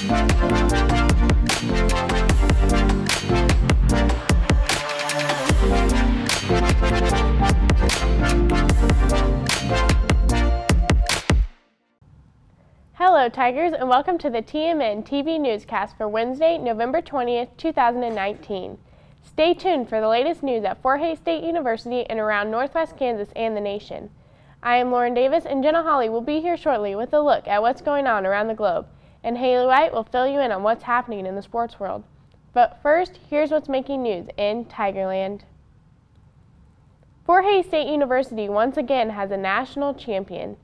Hello Tigers, and welcome to the TMNtv newscast for Wednesday, November 20th, 2019. Stay tuned for the latest news at Fort Hays State University and around Northwest Kansas and the nation. I am Lauren Davis, and Jenna Hawley will be here shortly with a look at what's going on around the globe, and Haley White will fill you in on what's happening in the sports world. But first, here's what's making news in Tigerland. Fort Hays State University once again has a national champion.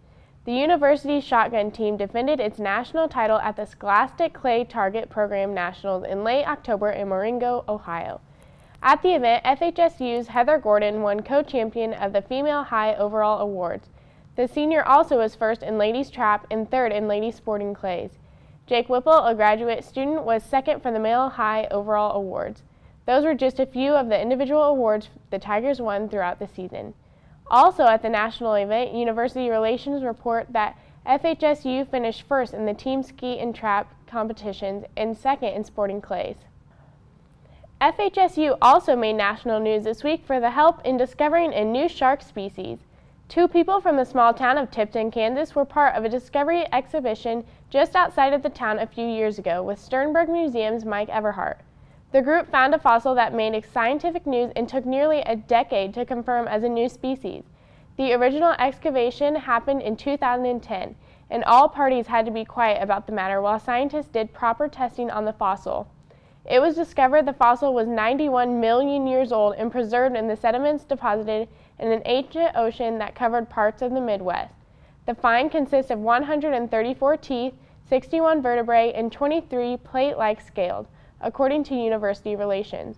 The university's shotgun team defended its national title at the Scholastic Clay Target Program Nationals in late October in Marengo, Ohio. At the event, FHSU's Heather Gordon won co-champion of the Female High Overall Awards. The senior also was first in ladies trap and third in ladies sporting clays. Jake Whipple, a graduate student, was second for the Male High Overall Awards. Those were just a few of the individual awards the Tigers won throughout the season. Also at the national event, University Relations report that FHSU finished first in the team ski and trap competitions and second in sporting clays. FHSU also made national news this week for the help in discovering a new shark species. Two people from the small town of Tipton, Kansas were part of a discovery exhibition just outside of the town a few years ago with Sternberg Museum's Mike Everhart. The group found a fossil that made scientific news and took nearly a decade to confirm as a new species. The original excavation happened in 2010, and all parties had to be quiet about the matter while scientists did proper testing on the fossil. It was discovered the fossil was 91 million years old and preserved in the sediments deposited in an ancient ocean that covered parts of the Midwest. The find consists of 134 teeth, 61 vertebrae, and 23 plate-like scales, according to University Relations.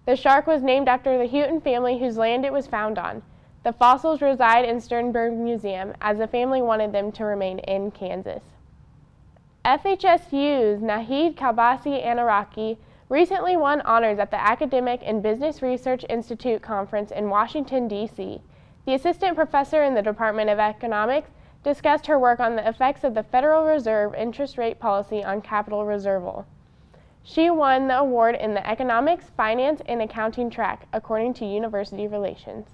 The shark was named after the Houghton family whose land it was found on. The fossils reside in Sternberg Museum as the family wanted them to remain in Kansas. FHSU's Nahid Kalbasi Anaraki recently won honors at the Academic and Business Research Institute Conference in Washington, D.C. The assistant professor in the Department of Economics discussed her work on the effects of the Federal Reserve interest rate policy on capital reserval. She won the award in the Economics, Finance, and Accounting track, according to University Relations.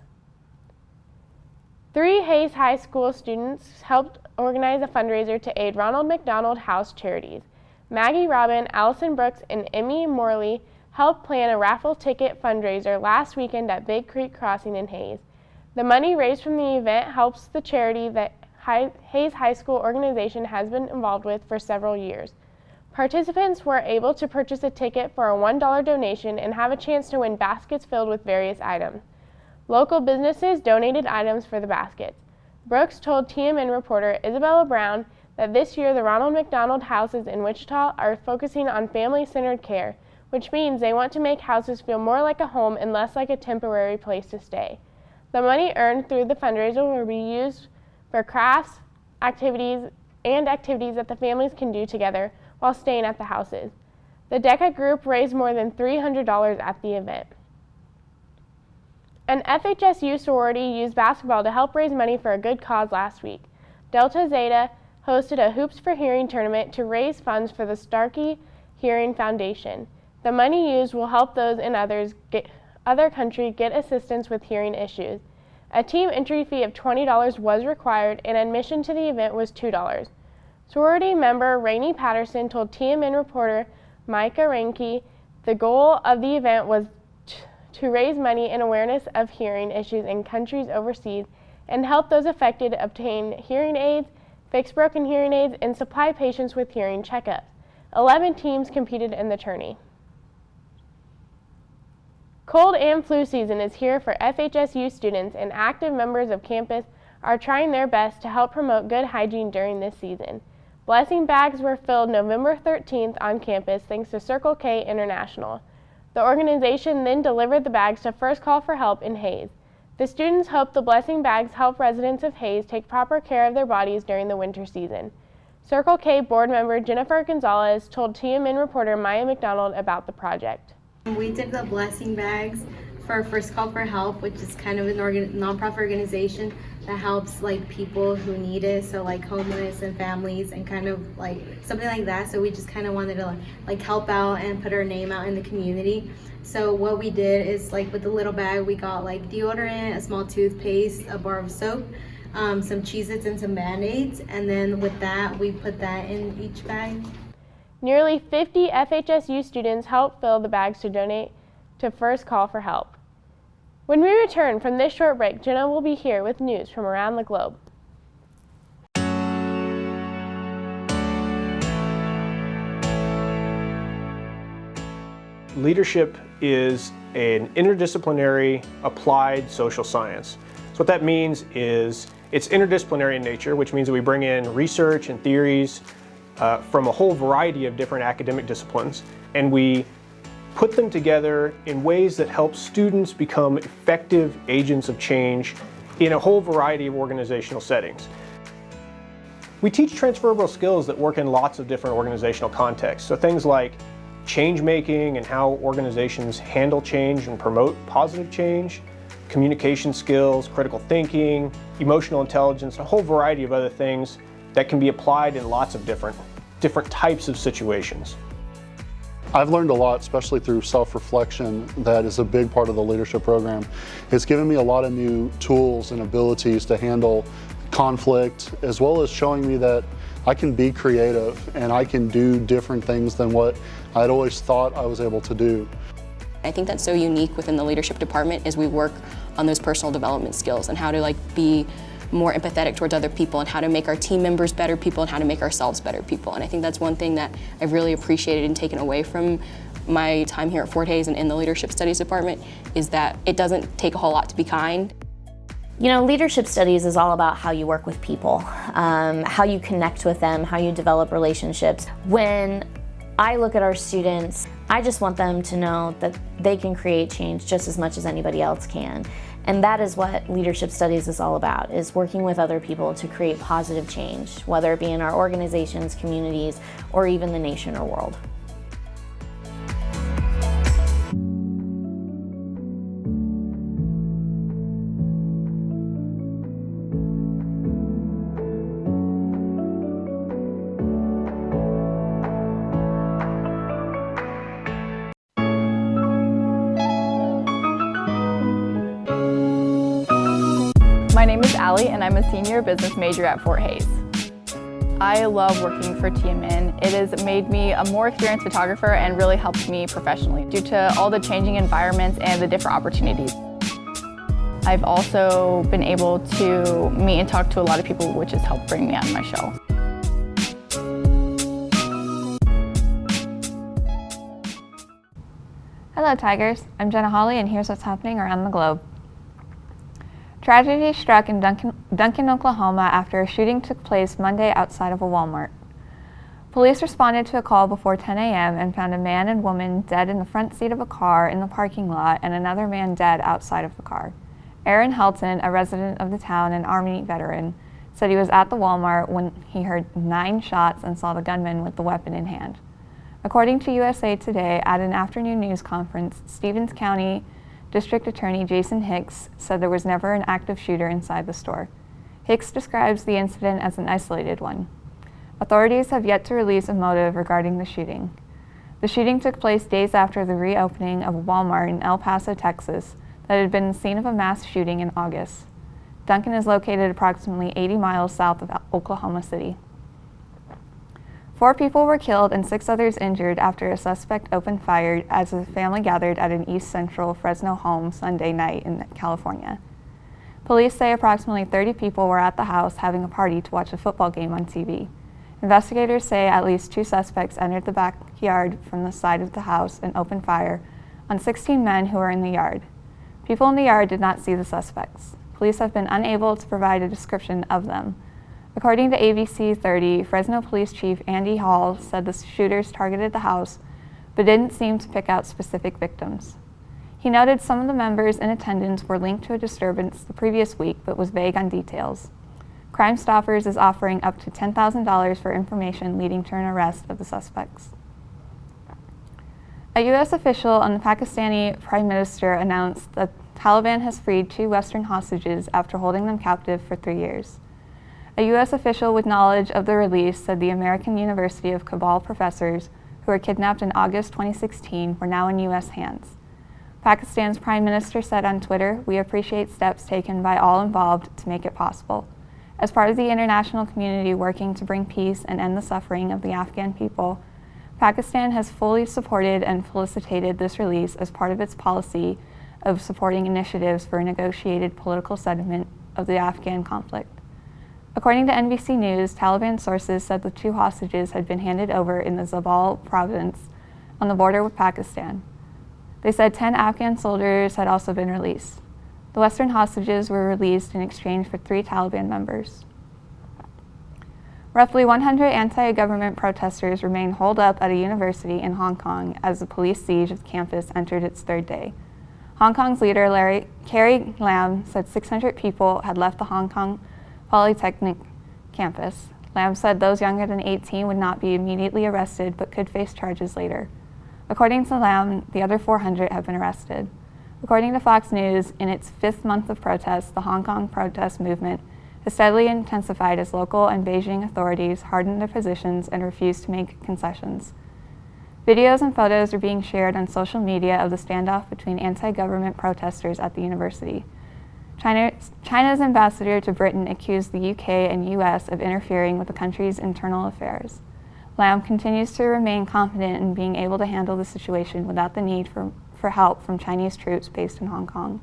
3 Hays High School students helped organize a fundraiser to aid Ronald McDonald House charities. Maggie Robin, Allison Brooks, and Emmy Morley helped plan a raffle ticket fundraiser last weekend at Big Creek Crossing in Hays. The money raised from the event helps the charity that Hays High School organization has been involved with for several years. Participants were able to purchase a ticket for a $1 donation and have a chance to win baskets filled with various items. Local businesses donated items for the baskets. Brooks told TMN reporter Isabella Brown that this year the Ronald McDonald houses in Wichita are focusing on family-centered care, which means they want to make houses feel more like a home and less like a temporary place to stay. The money earned through the fundraiser will be used for crafts, activities that the families can do together while staying at the houses. The DECA group raised more than $300 at the event. An FHSU sorority used basketball to help raise money for a good cause last week. Delta Zeta hosted a Hoops for Hearing tournament to raise funds for the Starkey Hearing Foundation. The money used will help those in other countries get assistance with hearing issues. A team entry fee of $20 was required, and admission to the event was $2. Sorority member Rainey Patterson told TMN reporter Micah Reinke the goal of the event was to raise money and awareness of hearing issues in countries overseas and help those affected obtain hearing aids, fix broken hearing aids, and supply patients with hearing checkups. 11 teams competed in the tourney. Cold and flu season is here for FHSU students, and active members of campus are trying their best to help promote good hygiene during this season. Blessing bags were filled November 13th on campus thanks to Circle K International. The organization then delivered the bags to First Call for Help in Hays. The students hope the blessing bags help residents of Hays take proper care of their bodies during the winter season. Circle K board member Jennifer Gonzalez told TMN reporter Maya McDonald about the project. We did the blessing bags for First Call for Help, which is kind of a nonprofit organization that helps like people who need it, so like homeless and families and kind of like something like that. So we just kind of wanted to like help out and put our name out in the community. So what we did is, like, with the little bag, we got like deodorant, a small toothpaste, a bar of soap, some Cheez-Its and some Band-Aids, and then with that we put that in each bag. Nearly 50 FHSU students helped fill the bags to donate to First Call for Help. When we return from this short break, Jenna will be here with news from around the globe. Leadership is an interdisciplinary applied social science. So what that means is it's interdisciplinary in nature, which means that we bring in research and theories from a whole variety of different academic disciplines, and we put them together in ways that help students become effective agents of change in a whole variety of organizational settings. We teach transferable skills that work in lots of different organizational contexts. So things like change making and how organizations handle change and promote positive change, communication skills, critical thinking, emotional intelligence, a whole variety of other things that can be applied in lots of different types of situations. I've learned a lot, especially through self-reflection, that is a big part of the leadership program. It's given me a lot of new tools and abilities to handle conflict, as well as showing me that I can be creative and I can do different things than what I'd always thought I was able to do. I think that's so unique within the leadership department is we work on those personal development skills and how to be more empathetic towards other people and how to make our team members better people and how to make ourselves better people. And I think that's one thing that I've really appreciated and taken away from my time here at Fort Hays and in the leadership studies department is that it doesn't take a whole lot to be kind. You know, leadership studies is all about how you work with people, how you connect with them, how you develop relationships. When I look at our students, I just want them to know that they can create change just as much as anybody else can. And that is what leadership studies is all about, is working with other people to create positive change, whether it be in our organizations, communities, or even the nation or world. My name is Allie and I'm a senior business major at Fort Hays. I love working for TMN. It has made me a more experienced photographer and really helped me professionally due to all the changing environments and the different opportunities. I've also been able to meet and talk to a lot of people, which has helped bring me on my show. Hello Tigers, I'm Jenna Hawley and here's what's happening around the globe. Tragedy struck in Duncan, Oklahoma after a shooting took place Monday outside of a Walmart. Police responded to a call before 10 a.m. and found a man and woman dead in the front seat of a car in the parking lot and another man dead outside of the car. Aaron Helton, a resident of the town and Army veteran, said he was at the Walmart when he heard 9 shots and saw the gunman with the weapon in hand. According to USA Today, at an afternoon news conference, Stevens County District Attorney Jason Hicks said there was never an active shooter inside the store. Hicks describes the incident as an isolated one. Authorities have yet to release a motive regarding the shooting. The shooting took place days after the reopening of a Walmart in El Paso, Texas, that had been the scene of a mass shooting in August. Duncan is located approximately 80 miles south of Oklahoma City. 4 people were killed and 6 others injured after a suspect opened fire as a family gathered at an East Central Fresno home Sunday night in California. Police say approximately 30 people were at the house having a party to watch a football game on TV. Investigators say at least 2 suspects entered the backyard from the side of the house and opened fire on 16 men who were in the yard. People in the yard did not see the suspects. Police have been unable to provide a description of them. According to ABC 30, Fresno Police Chief Andy Hall said the shooters targeted the house, but didn't seem to pick out specific victims. He noted some of the members in attendance were linked to a disturbance the previous week, but was vague on details. Crime Stoppers is offering up to $10,000 for information leading to an arrest of the suspects. A U.S. official and the Pakistani Prime Minister announced that Taliban has freed 2 Western hostages after holding them captive for 3 years. A U.S. official with knowledge of the release said the American University of Kabul professors who were kidnapped in August 2016 were now in U.S. hands. Pakistan's Prime Minister said on Twitter, "We appreciate steps taken by all involved to make it possible. As part of the international community working to bring peace and end the suffering of the Afghan people, Pakistan has fully supported and felicitated this release as part of its policy of supporting initiatives for a negotiated political settlement of the Afghan conflict." According to NBC News, Taliban sources said the 2 hostages had been handed over in the Zabul province on the border with Pakistan. They said 10 Afghan soldiers had also been released. The Western hostages were released in exchange for 3 Taliban members. Roughly 100 anti-government protesters remain holed up at a university in Hong Kong as the police siege of the campus entered its 3rd day. Hong Kong's leader, Carrie Lam, said 600 people had left the Hong Kong Polytechnic campus. Lam said those younger than 18 would not be immediately arrested but could face charges later. According to Lam, the other 400 have been arrested. According to Fox News, in its 5th month of protests, the Hong Kong protest movement has steadily intensified as local and Beijing authorities hardened their positions and refused to make concessions. Videos and photos are being shared on social media of the standoff between anti-government protesters at the university. China's ambassador to Britain accused the UK and US of interfering with the country's internal affairs. Lam continues to remain confident in being able to handle the situation without the need for help from Chinese troops based in Hong Kong.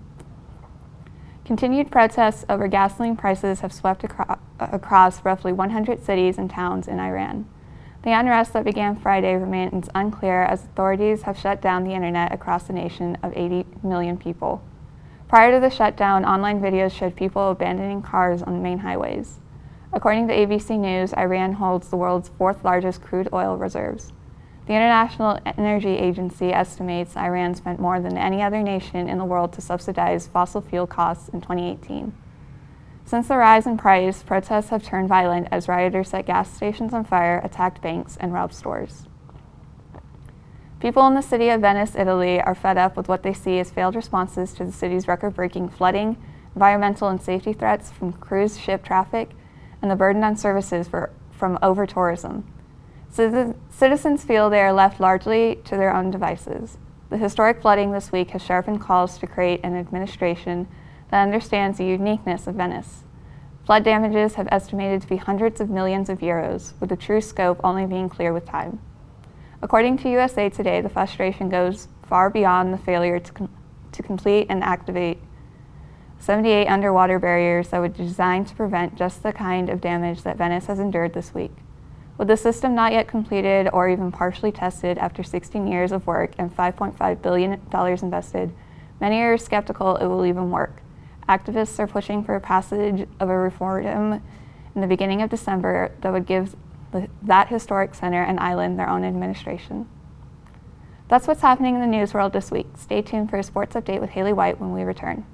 Continued protests over gasoline prices have swept across roughly 100 cities and towns in Iran. The unrest that began Friday remains unclear as authorities have shut down the internet across the nation of 80 million people. Prior to the shutdown, online videos showed people abandoning cars on main highways. According to ABC News, Iran holds the world's 4th largest crude oil reserves. The International Energy Agency estimates Iran spent more than any other nation in the world to subsidize fossil fuel costs in 2018. Since the rise in price, protests have turned violent as rioters set gas stations on fire, attacked banks, and robbed stores. People in the city of Venice, Italy, are fed up with what they see as failed responses to the city's record-breaking flooding, environmental and safety threats from cruise ship traffic, and the burden on services from over-tourism. Citizens feel they are left largely to their own devices. The historic flooding this week has sharpened calls to create an administration that understands the uniqueness of Venice. Flood damages have estimated to be hundreds of millions of euros, with the true scope only being clear with time. According to USA Today, the frustration goes far beyond the failure to complete and activate 78 underwater barriers that were designed to prevent just the kind of damage that Venice has endured this week. With the system not yet completed or even partially tested after 16 years of work and $5.5 billion invested, many are skeptical it will even work. Activists are pushing for passage of a referendum in the beginning of December that would give that historic center and island their own administration. That's what's happening in the news world this week. Stay tuned for a sports update with Haley White when we return.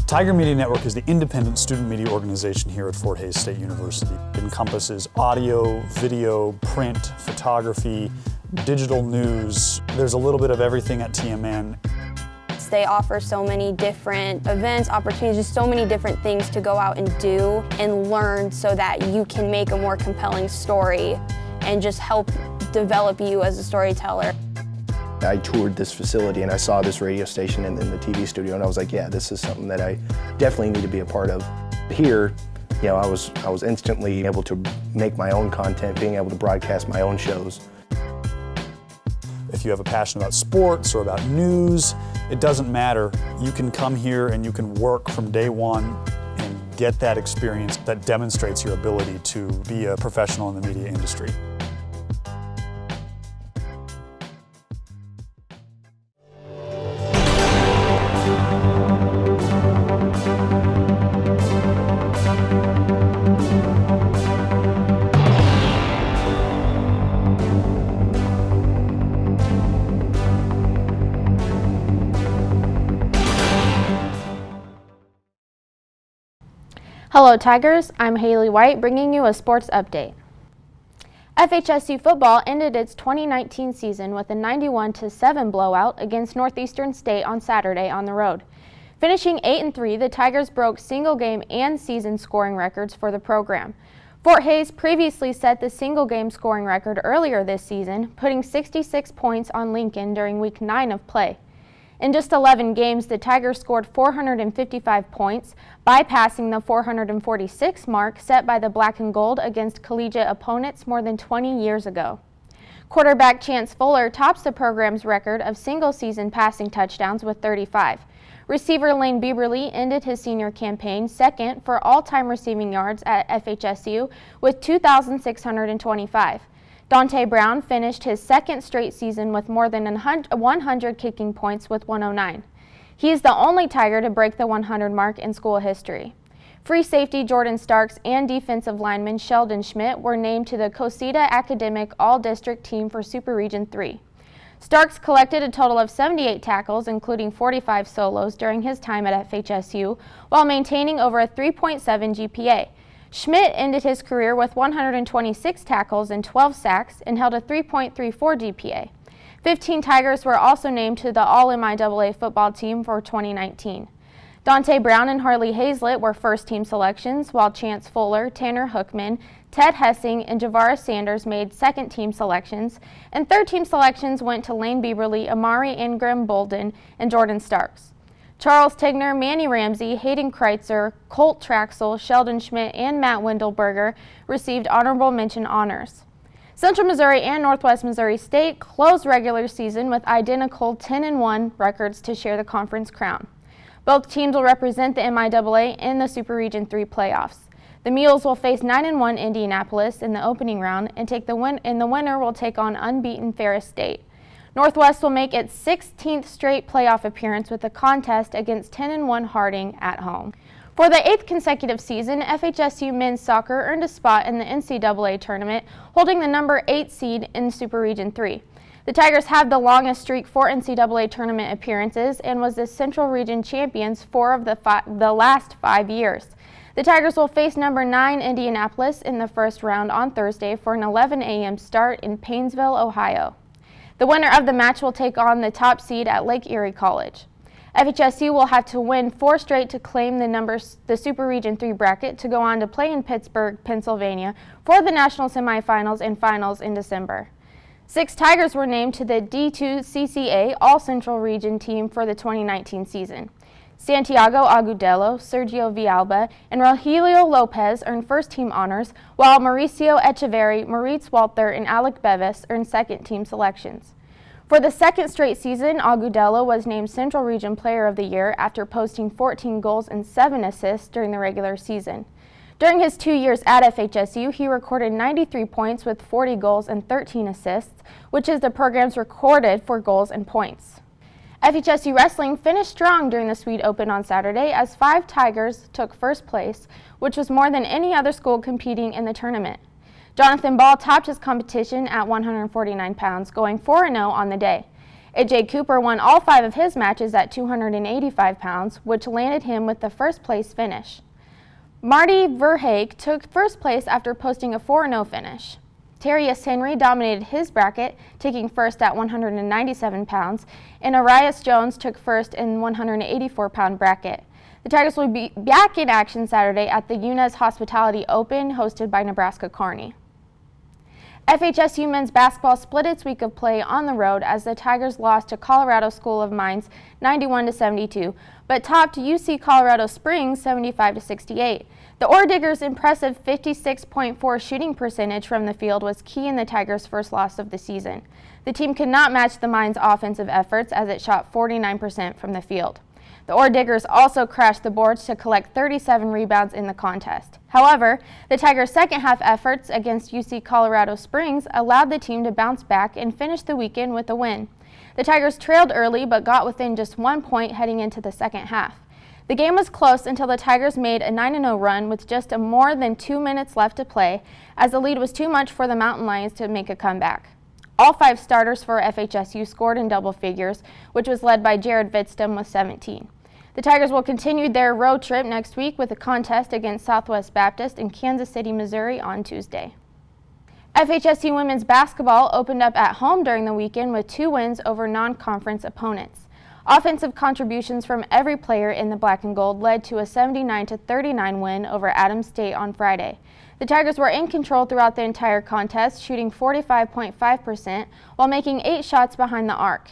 Tiger Media Network is the independent student media organization here at Fort Hays State University. It encompasses audio, video, print, photography, digital news. There's a little bit of everything at TMN. They offer so many different events, opportunities, just so many different things to go out and do and learn so that you can make a more compelling story and just help develop you as a storyteller. I toured this facility and I saw this radio station in the TV studio and I was like, yeah, this is something that I definitely need to be a part of. Here, you know, I was instantly able to make my own content, being able to broadcast my own shows. If you have a passion about sports or about news, it doesn't matter. You can come here and you can work from day one and get that experience that demonstrates your ability to be a professional in the media industry. Hello Tigers, I'm Haley White bringing you a sports update. FHSU football ended its 2019 season with a 91-7 blowout against Northeastern State on Saturday on the road. Finishing 8-3, the Tigers broke single game and season scoring records for the program. Fort Hays previously set the single game scoring record earlier this season, putting 66 points on Lincoln during week 9 of play. In just 11 games, the Tigers scored 455 points, bypassing the 446 mark set by the Black and Gold against collegiate opponents more than 20 years ago. Quarterback Chance Fuller tops the program's record of single-season passing touchdowns with 35. Receiver Lane Bieberly ended his senior campaign second for all-time receiving yards at FHSU with 2,625. Dante Brown finished his second straight season with more than 100 kicking points with 109. He is the only Tiger to break the 100 mark in school history. Free safety Jordan Starks and defensive lineman Sheldon Schmidt were named to the Cosita Academic All-District Team for Super Region 3. Starks collected a total of 78 tackles, including 45 solos, during his time at FHSU, while maintaining over a 3.7 GPA. Schmidt ended his career with 126 tackles and 12 sacks and held a 3.34 GPA. 15 Tigers were also named to the All-MIAA football team for 2019. Dante Brown and Harley Hazlett were first-team selections, while Chance Fuller, Tanner Hookman, Ted Hessing, and Javaris Sanders made second-team selections, and third-team selections went to Lane Bieberly, Amari Ingram Bolden, and Jordan Starks. Charles Tigner, Manny Ramsey, Hayden Kreitzer, Colt Traxel, Sheldon Schmidt, and Matt Wendelberger received honorable mention honors. Central Missouri and Northwest Missouri State closed regular season with identical 10-1 records to share the conference crown. Both teams will represent the MIAA in the Super Region 3 playoffs. The Mules will face 9-1 Indianapolis in the opening round and the winner will take on unbeaten Ferris State. Northwest will make its 16th straight playoff appearance with a contest against 10-1 Harding at home. For the 8th consecutive season, FHSU men's soccer earned a spot in the NCAA tournament, holding the number 8 seed in Super Region 3. The Tigers have the longest streak for NCAA tournament appearances and was the Central Region champions 4 of the last 5 years. The Tigers will face number 9 Indianapolis in the first round on Thursday for an 11 a.m. start in Painesville, Ohio. The winner of the match will take on the top seed at Lake Erie College. FHSU will have to win 4 straight to claim the Super Region 3 bracket to go on to play in Pittsburgh, Pennsylvania for the national semifinals and finals in December. 6 Tigers were named to the D2 CCA All-Central Region team for the 2019 season. Santiago Agudelo, Sergio Villalba, and Rogelio Lopez earned first-team honors, while Mauricio Echeverri, Maurice Walther, and Alec Bevis earned second-team selections. For the second straight season, Agudelo was named Central Region Player of the Year after posting 14 goals and 7 assists during the regular season. During his 2 years at FHSU, he recorded 93 points with 40 goals and 13 assists, which is the program's recorded for goals and points. FHSU wrestling finished strong during the Swede Open on Saturday as 5 Tigers took first place, which was more than any other school competing in the tournament. Jonathan Ball topped his competition at 149 pounds, going 4-0 on the day. AJ Cooper won all 5 of his matches at 285 pounds, which landed him with the first place finish. Marty Verhaeg took first place after posting a 4-0 finish. Terrius Henry dominated his bracket, taking first at 197 pounds, and Arias Jones took first in 184-pound bracket. The Tigers will be back in action Saturday at the UNES Hospitality Open, hosted by Nebraska Kearney. FHSU men's basketball split its week of play on the road as the Tigers lost to Colorado School of Mines 91-72, but topped UC Colorado Springs 75-68. The Ore Diggers' impressive 56.4 shooting percentage from the field was key in the Tigers' first loss of the season. The team could not match the Mines' offensive efforts as it shot 49% from the field. The Ore Diggers also crashed the boards to collect 37 rebounds in the contest. However, the Tigers' second-half efforts against UC Colorado Springs allowed the team to bounce back and finish the weekend with a win. The Tigers trailed early but got within just 1 point heading into the second half. The game was close until the Tigers made a 9-0 run with just more than 2 minutes left to play, as the lead was too much for the Mountain Lions to make a comeback. All 5 starters for FHSU scored in double figures, which was led by Jared Vidstum with 17. The Tigers will continue their road trip next week with a contest against Southwest Baptist in Kansas City, Missouri on Tuesday. FHSU women's basketball opened up at home during the weekend with 2 wins over non-conference opponents. Offensive contributions from every player in the black and gold led to a 79-39 win over Adams State on Friday. The Tigers were in control throughout the entire contest, shooting 45.5% while making 8 shots behind the arc.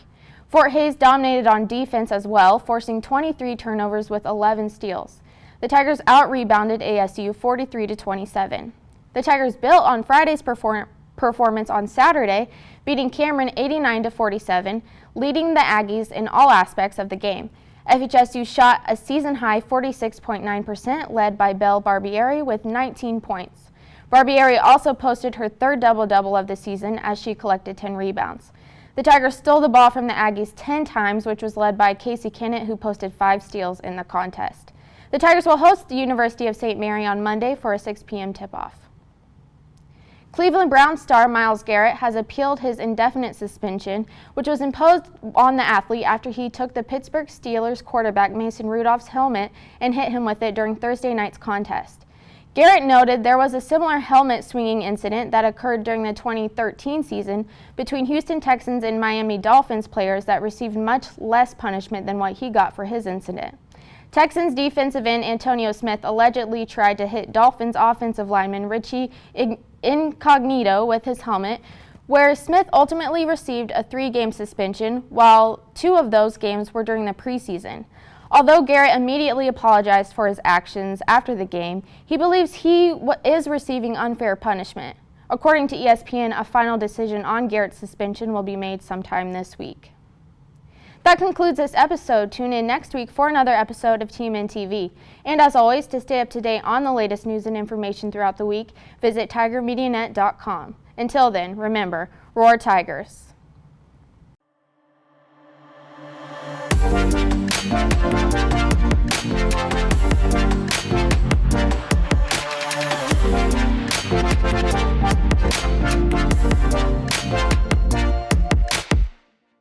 Fort Hays dominated on defense as well, forcing 23 turnovers with 11 steals. The Tigers out-rebounded ASU 43-27. The Tigers built on Friday's performance on Saturday, beating Cameron 89-47, leading the Aggies in all aspects of the game. FHSU shot a season-high 46.9%, led by Belle Barbieri with 19 points. Barbieri also posted her 3rd double-double of the season as she collected 10 rebounds. The Tigers stole the ball from the Aggies 10 times, which was led by Casey Kennett, who posted 5 steals in the contest. The Tigers will host the University of St. Mary on Monday for a 6 p.m. tip-off. Cleveland Browns star Myles Garrett has appealed his indefinite suspension, which was imposed on the athlete after he took the Pittsburgh Steelers quarterback Mason Rudolph's helmet and hit him with it during Thursday night's contest. Garrett noted there was a similar helmet swinging incident that occurred during the 2013 season between Houston Texans and Miami Dolphins players that received much less punishment than what he got for his incident. Texans defensive end Antonio Smith allegedly tried to hit Dolphins offensive lineman Richie Incognito with his helmet, where Smith ultimately received a 3-game suspension, while 2 of those games were during the preseason. Although Garrett immediately apologized for his actions after the game, he believes he is receiving unfair punishment. According to ESPN, a final decision on Garrett's suspension will be made sometime this week. That concludes this episode. Tune in next week for another episode of TMNtv. And as always, to stay up to date on the latest news and information throughout the week, visit TigerMediaNet.com. Until then, remember, roar Tigers.